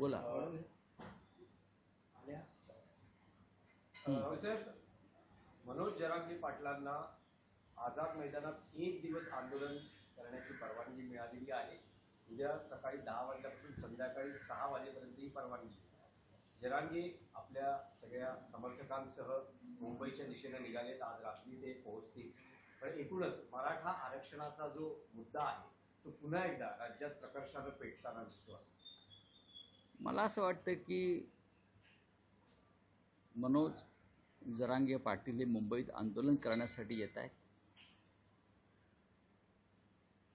बोला. साहेब, मनोज जरांगे पाटलांना आझाद मैदानात एक दिवस आंदोलन करण्याची परवानगी मिळालेली आहे. उद्या सकाळी 10 वाजल्यापासून संध्याकाळी 6 वाजेपर्यंत ही परवानगी. जरांगे आपल्या सगळ्या समर्थकांसह मुंबईच्या दिशेने निघालेत. आज रात्री ते पोहोचतील. पण एकूणच मराठा आरक्षणाचा जो मुद्दा आहे तो पुन्हा एकदा राज्यात प्रकर्षानं पेटताना दिसतो. मला असं वाटतं की मनोज जरांगे पाटील हे मुंबईत आंदोलन करण्यासाठी येत आहेत.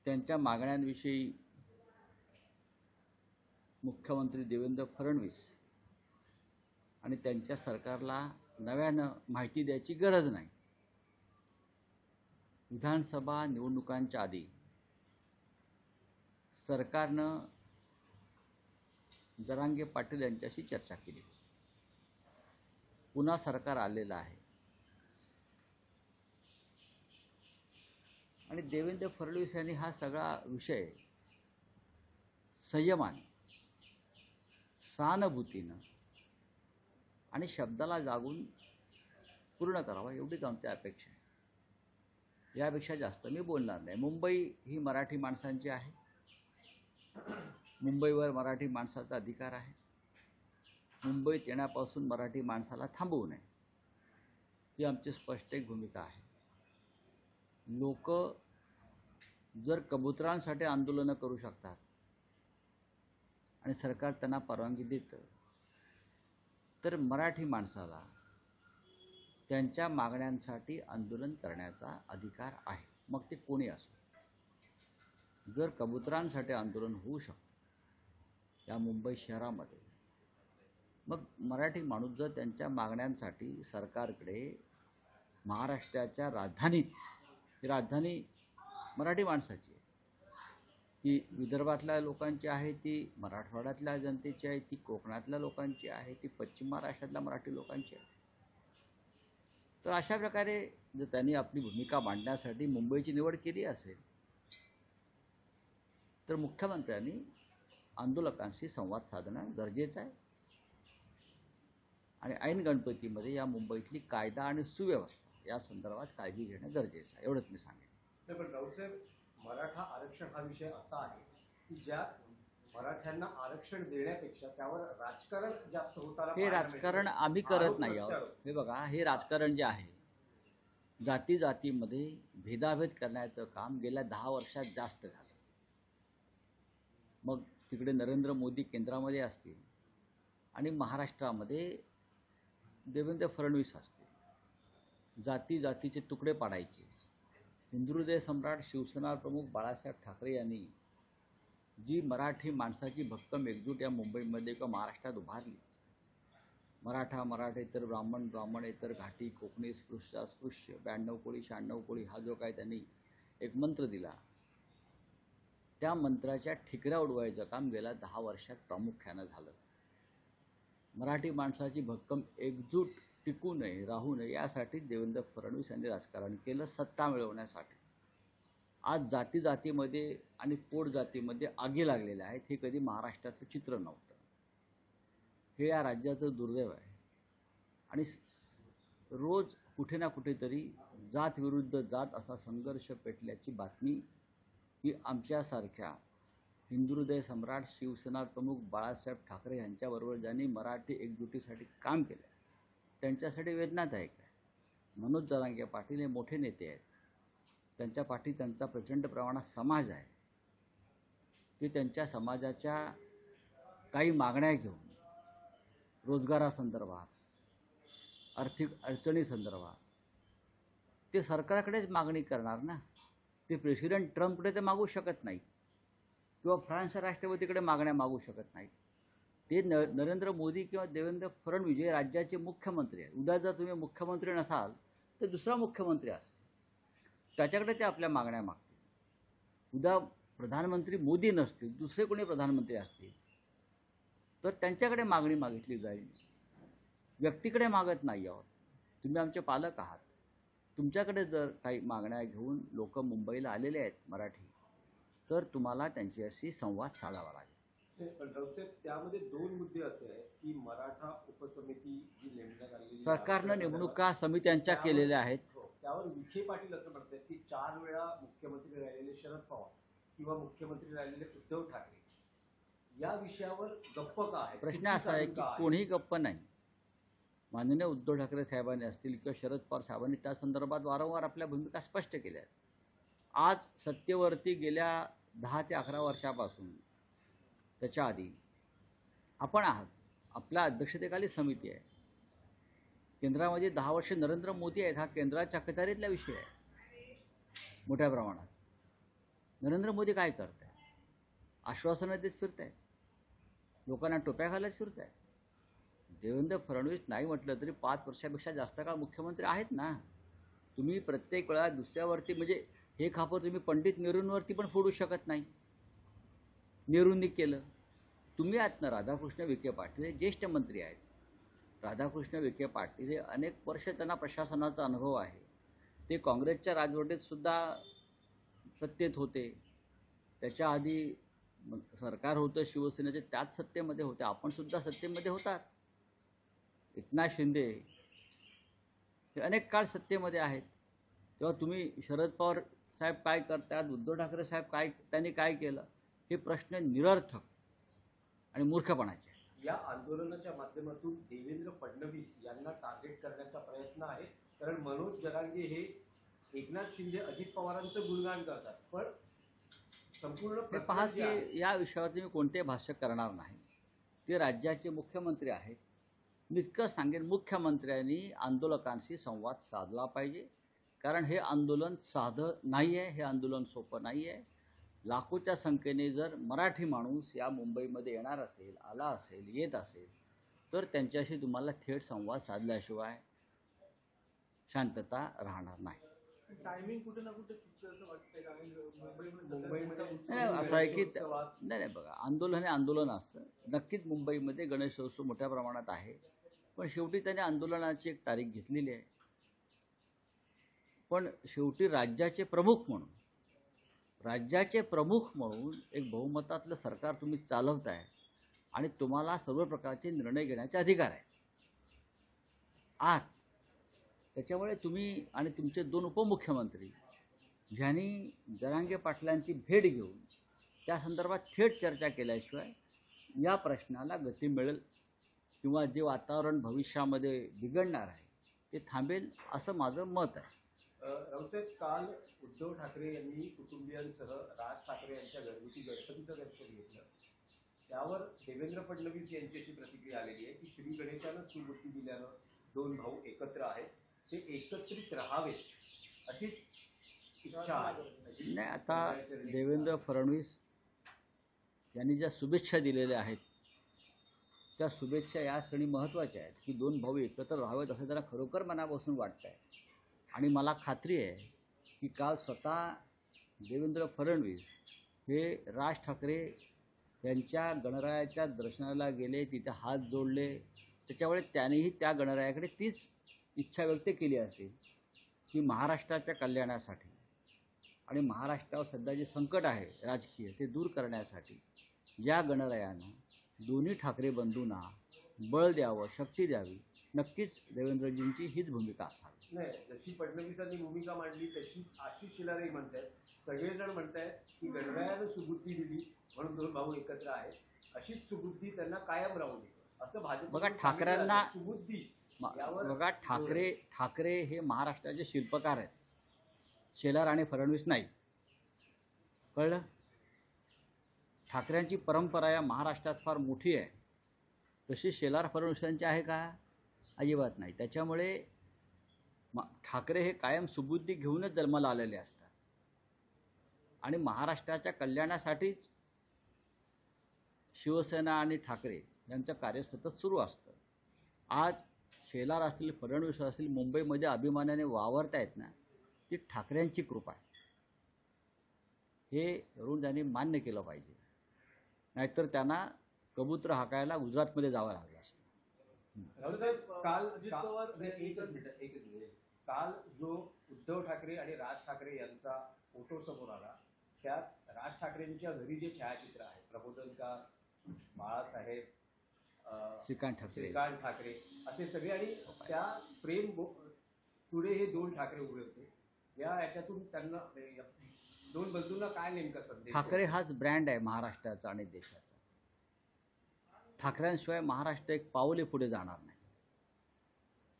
त्यांच्या मागण्यांविषयी मुख्यमंत्री देवेंद्र फडणवीस आणि त्यांच्या सरकारला नव्यानं माहिती द्यायची गरज नाही. विधानसभा निवडणुकांच्या आधी सरकारनं जरांगे पाटील यांच्याशी चर्चा केली. पुन्हा सरकार आलेलं आहे आणि देवेंद्र फडणवीस यांनी हा सगळा विषय संयमाने, सहानुभूतीनं आणि शब्दाला जागून पूर्ण करावा एवढीच आमची अपेक्षा आहे. यापेक्षा जास्त मी बोलणार नाही. मुंबई ही मराठी माणसांची आहे. मुंबईवर मराठी माणसाचा अधिकार आहे. मुंबईत येण्यापासून मराठी माणसाला थांबवू नये ही आमची स्पष्ट एक भूमिका आहे. लोक जर कबुतरांसाठी आंदोलनं करू शकतात आणि सरकार त्यांना परवानगी देतं, तर मराठी माणसाला त्यांच्या मागण्यांसाठी आंदोलन करण्याचा अधिकार आहे, मग ते कोणी असो. जर कबुतरांसाठी आंदोलन होऊ शकतं या मुंबई शहरामध्ये, मग मराठी माणूस जर त्यांच्या मागण्यांसाठी सरकारकडे महाराष्ट्राच्या राजधानीत, ही राजधानी मराठी माणसाची आहे, ती विदर्भातल्या लोकांची आहे, ती मराठवाड्यातल्या जनतेची आहे, ती कोकणातल्या लोकांची आहे, ती पश्चिम महाराष्ट्रातल्या मराठी लोकांची आहे. तर अशा प्रकारे जर त्यांनी आपली भूमिका मांडण्यासाठी मुंबईची निवड केली असेल, तर मुख्यमंत्र्यांनी आंदोलकांशी संवाद साधणं गरजेचं आहे आणि ऐन गणपतीमध्ये या मुंबईतली कायदा आणि सुव्यवस्था या संदर्भात काळजी घेणं गरजेचं आहे. एवढंच मी सांगेन. पण राऊतसाहेब, मराठा आरक्षण हा विषय असा आहे की ज्या मराठ्यांना आरक्षण देण्यापेक्षा त्यावर राजकारण जास्त होताना, हे राजकारण आम्ही करत नाही आहोत. हे बघा, हे राजकारण जे आहे जाती जातीमध्ये भेदाभेद करण्याचं काम गेल्या 10 वर्षात जास्त झालं. मग तिकडे नरेंद्र मोदी केंद्रामध्ये असतील आणि महाराष्ट्रामध्ये देवेंद्र फडणवीस असतील. जाती जातीचे तुकडे पाडायचे. हिंदुहृदय सम्राट शिवसेना प्रमुख बाळासाहेब ठाकरे यांनी जी मराठी माणसाची भक्कम एकजूट या मुंबईमध्ये किंवा महाराष्ट्रात उभारली, मराठा मराठेतर, ब्राह्मण ब्राह्मणेतर, घाटी कोकणी, स्पृश्य अस्पृश्य, 92 कोळी 96 कोळी, हा जो काय त्यांनी एक मंत्र दिला, त्या मंत्राच्या ठिकऱ्या उडवायचं काम गेल्या 10 वर्षात प्रामुख्यानं झालं. मराठी माणसाची भक्कम एकजूट टिकू नये, राहू नये, यासाठी देवेंद्र फडणवीस यांनी राजकारण केलं, सत्ता मिळवण्यासाठी. आज जाती जातीमध्ये आणि पोट जातीमध्ये आगी लागलेल्या आहेत. हे कधी महाराष्ट्राचं चित्र नव्हतं. हे या राज्याचं दुर्दैव आहे आणि रोज कुठे ना कुठेतरी जात विरुद्ध जात असा संघर्ष पेटल्याची बातमी ही आमच्यासारख्या हिंदुहृदय सम्राट शिवसेना प्रमुख बाळासाहेब ठाकरे यांच्याबरोबर ज्यांनी मराठी एकजुटीसाठी काम केलं त्यांच्यासाठी वेदनादायक आहे. मनोज जरांगे पाटील हे मोठे नेते आहेत. त्यांच्या पाठी त्यांचा प्रचंड प्रमाणात समाज आहे. ते त्यांच्या समाजाच्या काही मागण्या घेऊन रोजगारासंदर्भात, आर्थिक अडचणीसंदर्भात ते सरकारकडेच मागणी करणार ना. ते प्रेसिडेंट ट्रम्पकडे ते मागू शकत नाही किंवा फ्रान्सच्या राष्ट्रपतीकडे मागण्या मागू शकत नाही. ते नरेंद्र मोदी किंवा देवेंद्र फडणवीस जे राज्याचे मुख्यमंत्री आहेत. उद्या जर तुम्ही मुख्यमंत्री नसाल तर दुसरा मुख्यमंत्री असेल, त्याच्याकडे ते आपल्या मागण्या मागतील. उद्या प्रधानमंत्री मोदी नसतील, दुसरे कोणी प्रधानमंत्री असतील तर त्यांच्याकडे मागणी मागितली जाईल. व्यक्तीकडे मागत नाही आहोत. तुम्ही आमचे पालक आहात. तुमच्याकडे जर काही मागण्या घेऊन लोक मुंबईला आलेले आहेत मराठी, तर तुम्हाला त्यांच्याशी संवाद साधावा लागेल. पण राऊतसाहेब, त्यामध्ये दोन मुद्दे असे आहेत की मराठा उपसमिती जी नेमण्यात आलेली आहे, सरकारनं नेमणुका समित्यांच्या केलेल्या आहेत. त्यावर विखे पाटील असं म्हणतात की 4 वेळा मुख्यमंत्री राहिलेले शरद पवार किंवा मुख्यमंत्री राहिलेले उद्धव ठाकरे या विषयावर गप्प का आहे? प्रश्न असा आहे की कोणीही गप्प नाही. माननीय उद्धव ठाकरे साहेबांनी असतील किंवा शरद पवार साहेबांनी त्या संदर्भात वारंवार आपल्या भूमिका स्पष्ट केल्या आहेत. आज सत्तेवरती गेल्या 10 ते 11 वर्षापासून त्याच्या आधी आपण आहात. आपल्या अध्यक्षतेखाली समिती आहे. केंद्रामध्ये 10 वर्ष नरेंद्र मोदी आहेत. हा केंद्राच्या अखत्यारीतला विषय आहे मोठ्या प्रमाणात. नरेंद्र मोदी काय करत आहे? आश्वासनं देत फिरत आहेत, लोकांना टोप्या घालत फिरत आहेत. देवेंद्र फडणवीस नाही म्हटलं तरी 5 वर्षापेक्षा जास्त काळ मुख्यमंत्री आहेत ना. तुम्ही प्रत्येक वेळा दुसऱ्यावरती म्हणजे हे खापर तुम्ही पंडित नेहरूंवरती पण फोडू शकत नाही. नेहरूंनी केलं. तुम्ही आहात ना राधाकृष्ण विखे पाटील हे ज्येष्ठ मंत्री आहेत. राधाकृष्ण विखे पाटील हे अनेक वर्ष त्यांना प्रशासनाचा अनुभव आहे. ते काँग्रेसच्या राजवटीत सुद्धा सत्तेत होते. त्याच्या आधी सरकार होतं शिवसेनेचे, त्याच सत्तेमध्ये होते. आपण सुद्धा सत्तेमध्ये होतात. एकनाथ शिंदे हे अनेक काळ सत्तेमध्ये आहेत. तेव्हा तुम्ही शरद पवार साहेब काय करतात, उद्धव ठाकरे साहेब त्यांनी काय केलं, हे प्रश्न निरर्थक आणि मूर्खपणाचे. या आंदोलनाच्या माध्यमातून देवेंद्र फडणवीस यांना टार्गेट करण्याचा प्रयत्न आहे. कारण मनोज जरांगे हे एकनाथ शिंदे अजित पवारांचं गुणगान करतात, पण संपूर्ण पहा की या विषयावरती मी कोणते भाष्य करणार नाही. ते राज्याचे मुख्यमंत्री आहेत. मी इतकं सांगेन, मुख्यमंत्र्यांनी आंदोलकांशी संवाद साधला पाहिजे. कारण हे आंदोलन साधं नाही आहे. हे आंदोलन सोपं नाही आहे. लाखोच्या संख्येने जर मराठी माणूस या मुंबईमध्ये येणार असेल, आला असेल, येत असेल, तर त्यांच्याशी तुम्हाला थेट संवाद साधल्याशिवाय शांतता राहणार नाही. टायमिंग कुठे ना कुठे चुकतं असं वाटतंय का? मुंबईमध्ये असं आहे की नाही बघा, आंदोलन हे आंदोलन असतं. नक्कीच मुंबईमध्ये गणेशोत्सव मोठ्या प्रमाणात आहे. पण शेवटी त्याने आंदोलनाची एक तारीख घेतलेली आहे. पण शेवटी राज्याचे प्रमुख म्हणून एक बहुमतातलं सरकार तुम्ही चालवताय आणि तुम्हाला सर्व प्रकारचे निर्णय घेण्याचे अधिकार आहे. त्याच्यामुळे तुम्ही आणि तुमचे 2 उपमुख्यमंत्री ज्यांनी जरांगे पाटलांची भेट घेऊन त्या संदर्भात थेट चर्चा केल्याशिवाय या प्रश्नाला गती मिळेल किंवा जे वातावरण भविष्यामध्ये बिघडणार आहे ते थांबेल असं माझं मत आहे. राऊतसाहेब, काल उद्धव ठाकरे यांनी कुटुंबियांसह राज ठाकरे यांच्या घरगुती गणपतीचं दर्शन घेतलं. त्यावर देवेंद्र फडणवीस यांची अशी प्रतिक्रिया आलेली आहे की श्री गणेशानं सुबुद्धी दिल्यानं 2 भाऊ एकत्र आहेत, ते एकत्रित राहावे अशीच इच्छा आहे. नाही, आता देवेंद्र फडणवीस यांनी ज्या शुभेच्छा दिलेल्या आहेत त्या शुभेच्छा या क्षणी महत्त्वाच्या आहेत की 2 भाऊ एकत्र राहावेत असं त्यांना खरोखर मनापासून वाटतं आहे. आणि मला खात्री आहे की काल स्वतः देवेंद्र फडणवीस हे राज ठाकरे यांच्या गणरायाच्या दर्शनाला गेले, तिथे हात जोडले. त्याच्यामुळे त्यानेही त्या गणरायाकडे तीच इच्छा व्यक्त केली असेल की महाराष्ट्राच्या कल्याणासाठी आणि महाराष्ट्रावर सध्या जे संकट आहे राजकीय ते दूर करण्यासाठी या गणरायानं दोन्ही ठाकरे बंधूंना बळ द्यावं, शक्ती द्यावी. नक्कीच देवेंद्रजींची हीच भूमिका असावी. नाही, जशी फडणवीसांनी भूमिका मांडली तशीच आशिष शेलारही म्हणतात. सगळेजण म्हणतात की गणरायानं सुबुद्धी दिली म्हणून 2 भाऊ एकत्र आहेत, अशीच सुबुद्धी त्यांना कायम राहू दे असं भाजप. बघा, ठाकरेंना सुबुद्धी बघा, ठाकरे हे महाराष्ट्राचे शिल्पकार आहेत. शेलार आणि फडणवीस नाही. कळलं? ठाकरेंची परंपरा या महाराष्ट्रात फार मोठी आहे. तशी शेलार फडणवीसांची आहे का? अजिबात नाही. त्याच्यामुळे ठाकरे हे कायम सुबुद्धी घेऊनच जन्माला आलेले असतात आणि महाराष्ट्राच्या कल्याणासाठीच शिवसेना आणि ठाकरे यांचं कार्य सतत सुरू असतं. आज शेलार असतील, फडणवीस असतील, मुंबईमध्ये अभिमानाने वावरतायत ना, ती ठाकरेंची कृपा आहे. हे तरुण त्यांनी मान्य केलं पाहिजे. नाहीतर त्यांना कबूतर हाकायला गुजरातमध्ये जावं लागलं असतं. काल जो उद्धव ठाकरे आणि राज ठाकरे यांचा फोटो समोर आला त्यात राज ठाकरेंच्या घरी जे छायाचित्र आहे, प्रबोधनकार बाळासाहेब श्रीकांत ठाकरे. श्रीकांत ठाकरे असे सगळे, आणि त्या पुढे हे 2 ठाकरे उभे होते. या याच्यातून त्यांना 2 बंधूंना काय नेमका संदेश? ठाकरे हाच ब्रँड आहे महाराष्ट्राचा आणि देशाचा. ठाकऱ्यांशिवाय महाराष्ट्र एक पाऊले पुढे जाणार नाही.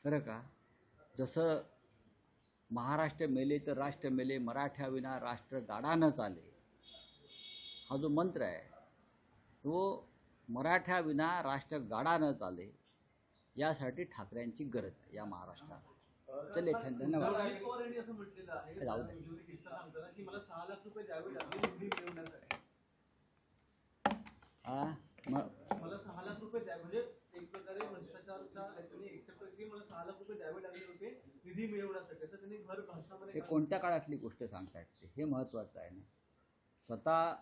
खरं का? जसं महाराष्ट्र मेले तर राष्ट्र मेले, मराठ्याविना राष्ट्र गाडा न चाले, हा जो मंत्र आहे तो मराठ्याविना राष्ट्र गाडा न चाले यासाठी ठाकऱ्यांची गरज आहे या महाराष्ट्राला. चले, धन्यवाद. अजित पवार यांनी असं म्हटलेलं आहे, जाऊ दे. म्हणजे किस्सा सांगताना की मला 6 लाख रुपये द्यावे लागले निधी मिळवण्यासाठी. मला 6 लाख रुपये द्या, म्हणजे एक प्रकारे भ्रष्टाचारचा त्यांनी एक्सेप्ट केली की मला 6 लाख रुपये द्यावे लागले होते निधी मिळवण्यासाठी, असं त्यांनी भर भाषणामध्ये. हे कोणत्या काळातली गोष्ट सांगतायत हे महत्त्वाचं आहे ना. स्वतः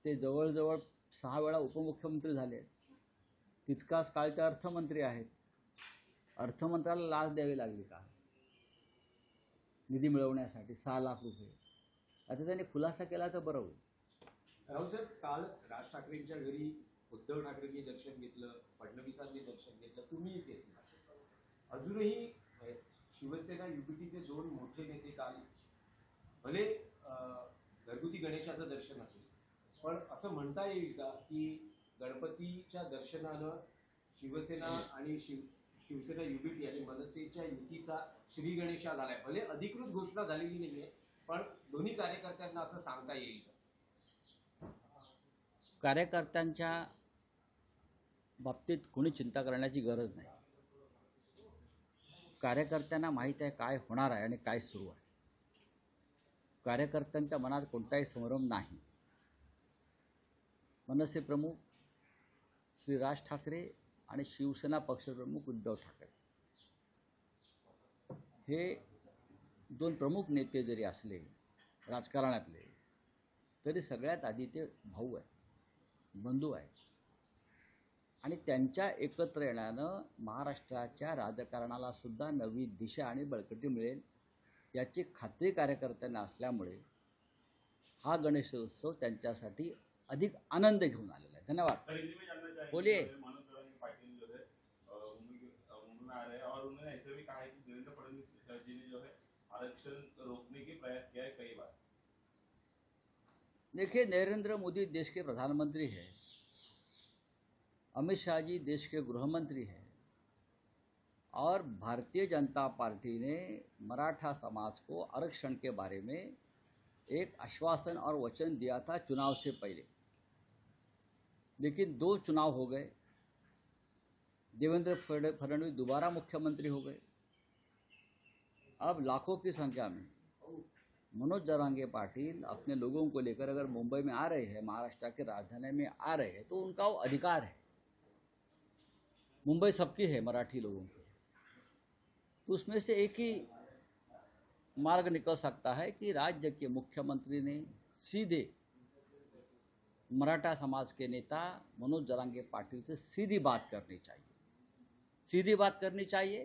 ते जवळजवळ 6 वेळा उपमुख्यमंत्री झाले, तितकाच काळ ते अर्थमंत्री आहेत. अर्थमंत्र्याला लाच द्यावी लागली का निधी मिळवण्यासाठी 6 लाख रुपये? आता त्यांनी खुलासा केला तर बरं होईल. राहुल सर, काल राज ठाकरेंच्या घरी उद्धव ठाकरेंनी दर्शन घेतलं, फडणवीसांनी दर्शन घेतलं, तुम्हीही घेतलं. अजूनही शिवसेना युपीटीचे 2 मोठे नेते काल भले घरगुती गणेशाचं दर्शन असेल, पण असं म्हणता येईल का की गणपतीच्या दर्शनानं शिवसेना आणि शिवसेना युपीटी आणि मनसेच्या युतीचा श्री गणेशा झालाय? भले अधिकृत घोषणा झालेली नाहीये, पण दोन्ही कार्यकर्त्यांना असं सांगता येईल का? कार्यकर्त्यांच्या बाबतीत कोणी चिंता करण्याची गरज नाही. कार्यकर्त्यांना माहीत आहे काय होणार आहे आणि काय सुरू आहे. कार्यकर्त्यांच्या मनात कोणताही संभ्रम नाही. मनसे प्रमुख श्री राज ठाकरे आणि शिवसेना पक्षप्रमुख उद्धव ठाकरे हे 2 प्रमुख नेते जरी असले राजकारणातले, तरी सगळ्यात आधी ते भाऊ आहेत, बंधू आहेत. आणि त्यांच्या एकत्र येण्यानं महाराष्ट्राच्या राजकारणाला सुद्धा नवी दिशा आणि बळकटी मिळेल याची खात्री कार्यकर्त्यांना असल्यामुळे हा गणेशोत्सव त्यांच्यासाठी अधिक आनंद घेऊन आलेला आहे. धन्यवाद. बोलिए. और उन्होंने ऐसे भी कहा है कि देवेंद्र फडणवीस जी ने जो है आरक्षण रोकने के प्रयास किया है कई बार. देखिए, नरेंद्र मोदी देश के प्रधानमंत्री हैं, अमित शाह जी देश के गृहमंत्री हैं, और भारतीय जनता पार्टी ने मराठा समाज को आरक्षण के बारे में एक आश्वासन और वचन दिया था चुनाव से पहले. लेकिन 2 चुनाव हो गए, देवेंद्र फडणवीस दोबारा मुख्यमंत्री हो गए. अब लाखों की संख्या में मनोज जरांगे पाटिल अपने लोगों को लेकर अगर मुंबई में आ रहे हैं, महाराष्ट्र के राजधानी में आ रहे हैं, तो उनका वो अधिकार है. मुंबई सबकी है, मराठी लोगों की. तो उसमें से एक ही मार्ग निकल सकता है कि राज्य के मुख्यमंत्री ने सीधे मराठा समाज के नेता मनोज जरांगे पाटिल से सीधी बात करनी चाहिए. सीधी बात करनी चाहिए,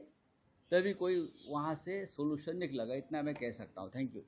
तभी कोई वहाँ से सोल्यूशन निकलेगा. इतना मैं कह सकता हूँ. Thank you.